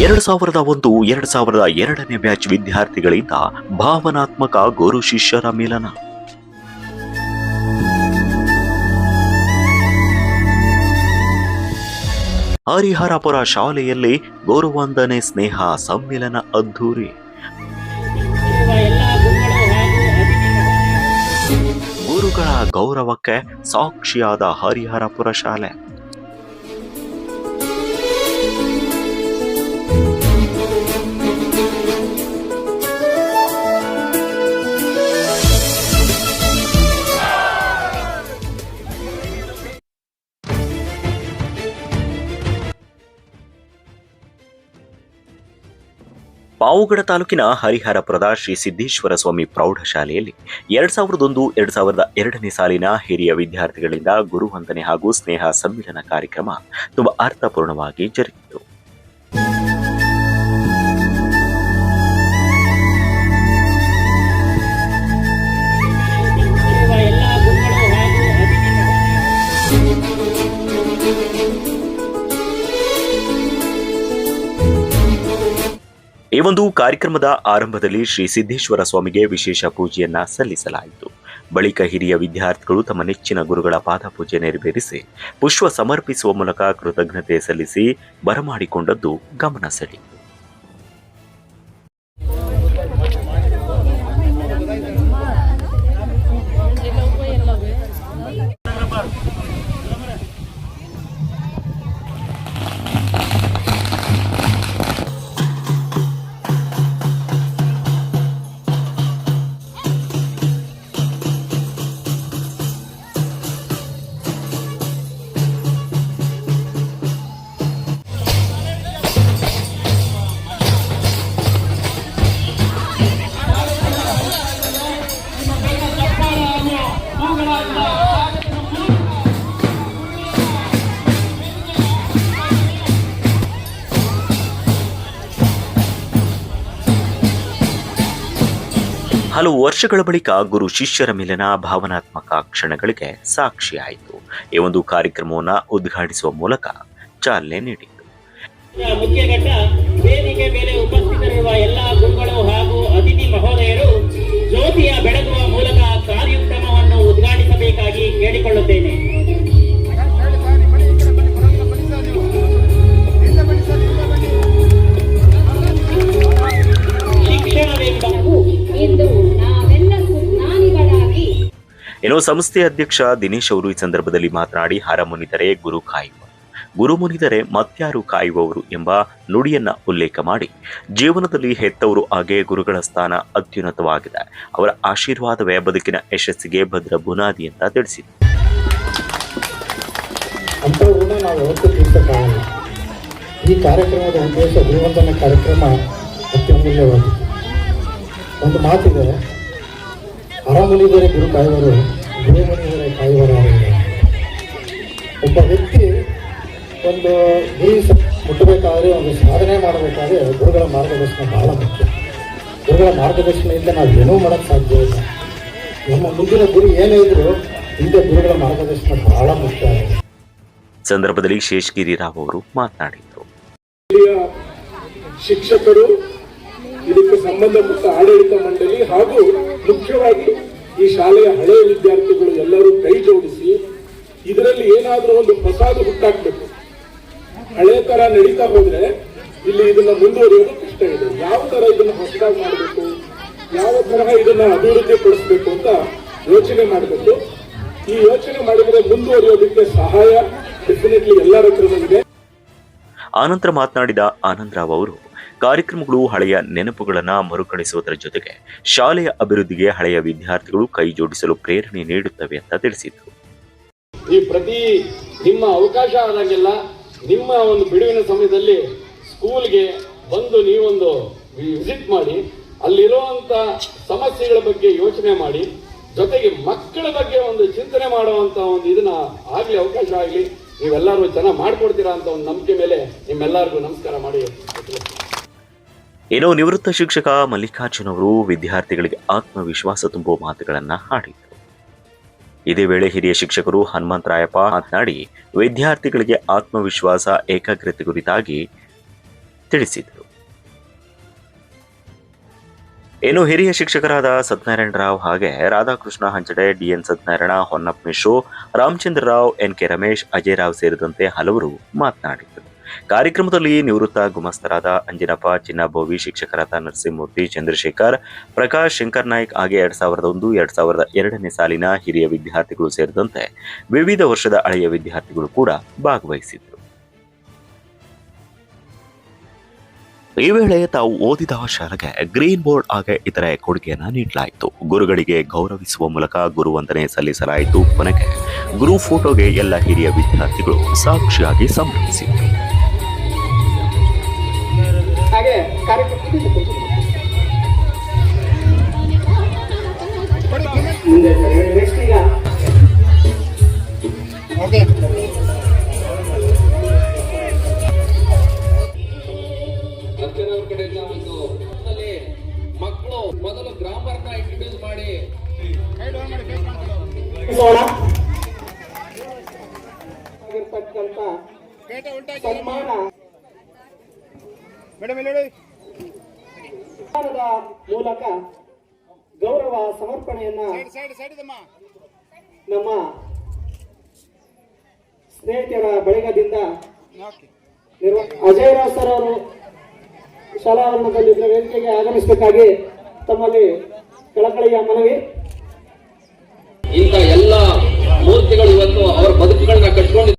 2001 2002ನೇ batch ವಿದ್ಯಾರ್ಥಿಗಳಿಂದ ಭಾವನಾತ್ಮಕ ಗುರು ಶಿಷ್ಯರ ಮಿಲನ. ಹರಿಹರಪುರ ಶಾಲೆಯಲ್ಲಿ ಗುರುವಂದನೆ ಸ್ನೇಹ ಸಮ್ಮಿಲನ ಅದ್ಧೂರಿ. ಗುರುಗಳ ಗೌರವಕ್ಕೆ ಸಾಕ್ಷಿಯಾದ ಹರಿಹರಪುರ ಶಾಲೆ. ಪಾವುಗಡ ತಾಲೂಕಿನ ಹರಿಹರಪುರದ ಶ್ರೀ ಸಿದ್ದೇಶ್ವರ ಸ್ವಾಮಿ ಪ್ರೌಢಶಾಲೆಯಲ್ಲಿ 2001-2002ನೇ ಸಾಲಿನ ಹಿರಿಯ ವಿದ್ಯಾರ್ಥಿಗಳಿಂದ ಗುರುವಂದನೆ ಹಾಗೂ ಸ್ನೇಹ ಸಮ್ಮಿಲನ ಕಾರ್ಯಕ್ರಮ ತುಂಬಾ ಅರ್ಥಪೂರ್ಣವಾಗಿ ಜರುಗಿತು. ಈ ಒಂದು ಕಾರ್ಯಕ್ರಮದ ಆರಂಭದಲ್ಲಿ ಶ್ರೀ ಸಿದ್ದೇಶ್ವರ ಸ್ವಾಮಿಗೆ ವಿಶೇಷ ಪೂಜೆಯನ್ನ ಸಲ್ಲಿಸಲಾಯಿತು. ಬಳಿಕ ಹಿರಿಯ ವಿದ್ಯಾರ್ಥಿಗಳು ತಮ್ಮ ನೆಚ್ಚಿನ ಗುರುಗಳ ಪಾದಪೂಜೆ ನೆರವೇರಿಸಿ ಪುಷ್ಪ ಸಮರ್ಪಿಸುವ ಮೂಲಕ ಕೃತಜ್ಞತೆ ಸಲ್ಲಿಸಿ ಬರಮಾಡಿಕೊಂಡದ್ದು ಗಮನ ಸೆಳೆಯಿತು. ಹಲವು ವರ್ಷಗಳ ಬಳಿಕ ಗುರು ಶಿಷ್ಯರ ಮಿಲನ ಭಾವನಾತ್ಮಕ ಕ್ಷಣಗಳಿಗೆ ಸಾಕ್ಷಿಯಾಯಿತು. ಈ ಒಂದು ಕಾರ್ಯಕ್ರಮವನ್ನು ಉದ್ಘಾಟಿಸುವ ಮೂಲಕ ಚಾಲನೆ ನೀಡಿತು. ಮುಖ್ಯ ಘಟ್ಟ ವೇದಿಕೆ ಮೇಲೆ ಉಪಸ್ಥಿತರಿರುವ ಎಲ್ಲ ಗುರುಗಳು ಹಾಗೂ ಅತಿಥಿ ಮಹೋದಯರು ಜ್ಯೋತಿಯ ಬೆಳಗುವ ಮೂಲಕ ಕಾರ್ಯಕ್ರಮವನ್ನು ಉದ್ಘಾಟಿಸಬೇಕಾಗಿ ಕೇಳಿಕೊಳ್ಳುತ್ತೇನೆ. ಇನ್ನು ಸಂಸ್ಥೆಯ ಅಧ್ಯಕ್ಷ ದಿನೇಶ್ ಅವರು ಈ ಸಂದರ್ಭದಲ್ಲಿ ಮಾತನಾಡಿ, ಹರ ಮುನಿದರೆ ಗುರು ಕಾಯುವ, ಗುರು ಮುನಿದರೆ ಮತ್ಯಾರು ಕಾಯುವವರು ಎಂಬ ನುಡಿಯನ್ನ ಉಲ್ಲೇಖ ಮಾಡಿ, ಜೀವನದಲ್ಲಿ ಹೆತ್ತವರು ಹಾಗೆ ಗುರುಗಳ ಸ್ಥಾನ ಅತ್ಯುನ್ನತವಾಗಿದೆ. ಅವರ ಆಶೀರ್ವಾದವೇ ಬದುಕಿನ ಯಶಸ್ಸಿಗೆ ಭದ್ರ ಬುನಾದಿ ಅಂತ ತಿಳಿಸಿದರು. ಈ ಕಾರ್ಯಕ್ರಮದ ಉದ್ದೇಶ ಗುರುವಂದನೆ ಕಾರ್ಯಕ್ರಮ ಅತ್ಯಮೂಲ್ಯವಾಗಿದೆ. ಒಂದು ಮಾತಿದೆ, ಹರಮುನಿದರೆ ಗುರು ಕಾಯುವರು, ಗುರುಮುನಿದರೆ ಕಾಯುವರಾರು. ಒಬ್ಬ ವ್ಯಕ್ತಿ ಒಂದು ಗುರಿ ಮುಟ್ಟಬೇಕಾದ್ರೆ, ಒಂದು ಸಾಧನೆ ಮಾಡಬೇಕಾದ್ರೆ ಗುರುಗಳ ಮಾರ್ಗದರ್ಶನ ಬಹಳ ಮುಖ್ಯ. ಗುರುಗಳ ಮಾರ್ಗದರ್ಶನದಿಂದ ನಾವು ಏನೂ ಮಾಡೋಕ್ಕೆ ಸಾಧ್ಯ ಇಲ್ಲ. ನಮ್ಮ ಮುಂದಿನ ಗುರಿ ಏನೇ ಇದ್ರು ಹಿಂದೆ ಗುರುಗಳ ಮಾರ್ಗದರ್ಶನ ಬಹಳ ಮುಖ್ಯ. ಸಂದರ್ಭದಲ್ಲಿ ಶೇಷಗಿರಿ ರಾವ್ ಅವರು ಮಾತನಾಡಿದರು. ಶಿಕ್ಷಕರು, ಇದಕ್ಕೆ ಸಂಬಂಧಪಟ್ಟ ಆಡಳಿತ ಮಂಡಳಿ ಹಾಗೂ ಮುಖ್ಯವಾಗಿ ಈ ಶಾಲೆಯ ಹಳೆಯ ವಿದ್ಯಾರ್ಥಿಗಳು ಎಲ್ಲರೂ ಕೈ ಜೋಡಿಸಿ ಇದರಲ್ಲಿ ಏನಾದರೂ ಒಂದು ಹೊಸದು ಹುಟ್ಟಾಕ್ಬೇಕು. ಹಳೆ ತರ ನಡೀತಾ ಹೋದ್ರೆ ಇಲ್ಲಿ ಇದನ್ನ ಮುಂದುವರಿಯೋದು ಕಷ್ಟ ಇದೆ. ಯಾವ ತರ ಇದನ್ನ ಹೊಸದಾಗಿ ಮಾಡಬೇಕು, ಯಾವ ತರಹ ಇದನ್ನ ಅಭಿವೃದ್ಧಿ ಪಡಿಸಬೇಕು ಅಂತ ಯೋಚನೆ ಮಾಡಬೇಕು. ಈ ಯೋಚನೆ ಮಾಡಿದರೆ ಮುಂದುವರಿಯೋದಕ್ಕೆ ಸಹಾಯ ಡೆಫಿನೆಟ್ಲಿ ಎಲ್ಲರ ಹತ್ರ ಇದೆ. ಆನಂತರ ಮಾತನಾಡಿದ ಆನಂದರಾವ್ ಅವರು, ಕಾರ್ಯಕ್ರಮಗಳು ಹಳೆಯ ನೆನಪುಗಳನ್ನು ಮರುಕಳಿಸುವುದರ ಜೊತೆಗೆ ಶಾಲೆಯ ಅಭಿವೃದ್ಧಿಗೆ ಹಳೆಯ ವಿದ್ಯಾರ್ಥಿಗಳು ಕೈ ಜೋಡಿಸಲು ಪ್ರೇರಣೆ ನೀಡುತ್ತವೆ ಅಂತ ತಿಳಿಸಿದರು. ಈ ಪ್ರತಿ ನಿಮ್ಮ ಅವಕಾಶ ಆದಾಗೆಲ್ಲ ನಿಮ್ಮ ಒಂದು ಬಿಡುವಿನ ಸಮಯದಲ್ಲಿ ಸ್ಕೂಲ್ಗೆ ಬಂದು ನೀವೊಂದು ವಿಸಿಟ್ ಮಾಡಿ, ಅಲ್ಲಿರುವಂತ ಸಮಸ್ಯೆಗಳ ಬಗ್ಗೆ ಯೋಚನೆ ಮಾಡಿ, ಜೊತೆಗೆ ಮಕ್ಕಳ ಬಗ್ಗೆ ಒಂದು ಚಿಂತನೆ ಮಾಡುವಂತ ಒಂದು ಇದನ್ನ ಆಗ್ಲಿ ಅವಕಾಶ ಆಗ್ಲಿ, ನೀವೆಲ್ಲರೂ ಚೆನ್ನಾಗಿ ಮಾಡ್ಕೊಡ್ತೀರಾ ಅಂತ ಒಂದು ನಂಬಿಕೆ ಮೇಲೆ ನಿಮ್ಮೆಲ್ಲರಿಗೂ ನಮಸ್ಕಾರ ಮಾಡಿ. ಇನ್ನು ನಿವೃತ್ತ ಶಿಕ್ಷಕ ಮಲ್ಲಿಕಾರ್ಜುನ್ ಅವರು ವಿದ್ಯಾರ್ಥಿಗಳಿಗೆ ಆತ್ಮವಿಶ್ವಾಸ ತುಂಬುವ ಮಾತುಗಳನ್ನು ಆಡಿದರು. ಇದೇ ವೇಳೆ ಹಿರಿಯ ಶಿಕ್ಷಕರು ಹನುಮಂತರಾಯಪ್ಪ ಮಾತನಾಡಿ, ವಿದ್ಯಾರ್ಥಿಗಳಿಗೆ ಆತ್ಮವಿಶ್ವಾಸ, ಏಕಾಗ್ರತೆ ಕುರಿತಾಗಿ ತಿಳಿಸಿದರು. ಇನ್ನು ಹಿರಿಯ ಶಿಕ್ಷಕರಾದ ಸತ್ಯನಾರಾಯಣ ರಾವ್ ಹಾಗೆ Radhakrishna Hanchade, D N Satyanarayana, Honnappa Mishru, Ramachandra Rao, N K Ramesh, Ajay Rao ಸೇರಿದಂತೆ ಹಲವರು ಮಾತನಾಡಿದರು. ಕಾರ್ಯಕ್ರಮದಲ್ಲಿ ನಿವೃತ್ತ ಗುಮಾಸ್ತರಾದ ಅಂಜಿನಪ್ಪ, ಚಿನ್ನಬೋವಿ, ಶಿಕ್ಷಕರಾದ ನರಸಿಂಹಮೂರ್ತಿ, ಚಂದ್ರಶೇಖರ್, ಪ್ರಕಾಶ್, ಶಂಕರ್ ನಾಯ್ಕ್ ಹಾಗೆ 2001-2002ನೇ ಸಾಲಿನ ಹಿರಿಯ ವಿದ್ಯಾರ್ಥಿಗಳು ಸೇರಿದಂತೆ ವಿವಿಧ ವರ್ಷದ ಹಳೆಯ ವಿದ್ಯಾರ್ಥಿಗಳು ಕೂಡ ಭಾಗವಹಿಸಿದರು. ಈ ವೇಳೆ ತಾವು ಓದಿದ ಶಾಲೆಗೆ ಗ್ರೀನ್ ಬೋರ್ಡ್ ಹಾಗೆ ಇತರೆ ಕೊಡುಗೆಯನ್ನ ನೀಡಲಾಯಿತು. ಗುರುಗಳಿಗೆ ಗೌರವಿಸುವ ಮೂಲಕ ಗುರುವಂದನೆ ಸಲ್ಲಿಸಲಾಯಿತು. ಕೊನೆಗೆ ಗುರು ಫೋಟೋಗೆ ಎಲ್ಲ ಹಿರಿಯ ವಿದ್ಯಾರ್ಥಿಗಳು ಸಾಕ್ಷಿಯಾಗಿ ಸಂಭ್ರಮಿಸಿದರು. ಹಾಗೆ ನೆಕ್ಸ್ಟ್ ಈಗ ಅರ್ಚನವ್ರ ಕಡೆಯಿಂದ ಒಂದು ಮಕ್ಕಳು ಮೊದಲು ಗ್ರಾಮರ್ನ ಇಂಟ್ರೊಡ್ಯೂಸ್ ಮಾಡಿ ಸನ್ಮಾನ ಮೂಲಕ ಗೌರವ ಸಮರ್ಪಣೆಯನ್ನ ನಮ್ಮ ಸ್ನೇಹಿತರ ಬಳಗದಿಂದ ಅಜಯ್ ರಾವ್ ಸರ್ ಅವರು ಶಾಲಾವರಣದಲ್ಲಿ ವೇದಿಕೆಗೆ ಆಗಮಿಸಬೇಕಾಗಿ ತಮ್ಮಲ್ಲಿ ಕಳಕಳಿಯ ಮನವಿ. ಇಂಥ ಎಲ್ಲ ಮೂರ್ತಿಗಳು ಇವತ್ತು ಅವರ ಬದುಕುಗಳನ್ನ ಕಟ್ಕೊಂಡು